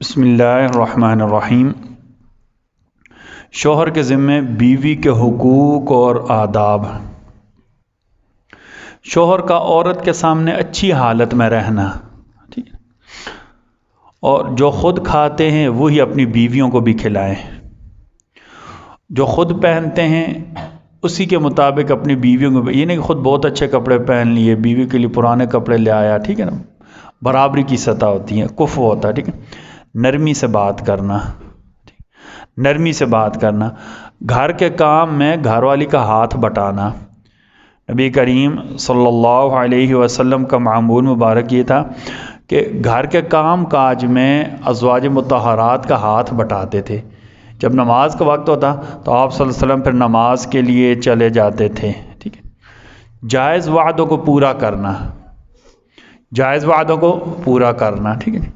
بسم اللہ الرحمن الرحیم۔ شوہر کے ذمے بیوی کے حقوق اور آداب۔ شوہر کا عورت کے سامنے اچھی حالت میں رہنا، ٹھیک ہے، اور جو خود کھاتے ہیں وہی اپنی بیویوں کو بھی کھلائیں، جو خود پہنتے ہیں اسی کے مطابق اپنی بیویوں کو بھی، یہ نہیں کہ خود بہت اچھے کپڑے پہن لیے بیوی کے لیے پرانے کپڑے لے آیا، ٹھیک ہے نا، برابری کی سطح ہوتی ہے، کفو ہوتا ہے، ٹھیک ہے۔ نرمی سے بات کرنا، نرمی سے بات کرنا، گھر کے کام میں گھر والی کا ہاتھ بٹانا۔ نبی کریم صلی اللہ علیہ وسلم کا معمول مبارک یہ تھا کہ گھر کے کام کاج میں ازواج مطہرات کا ہاتھ بٹاتے تھے۔ جب نماز کا وقت ہوتا تو آپ صلی اللہ علیہ وسلم پھر نماز کے لیے چلے جاتے تھے، ٹھیک ہے۔ جائز وعدوں کو پورا کرنا، جائز وعدوں کو پورا کرنا، ٹھیک ہے۔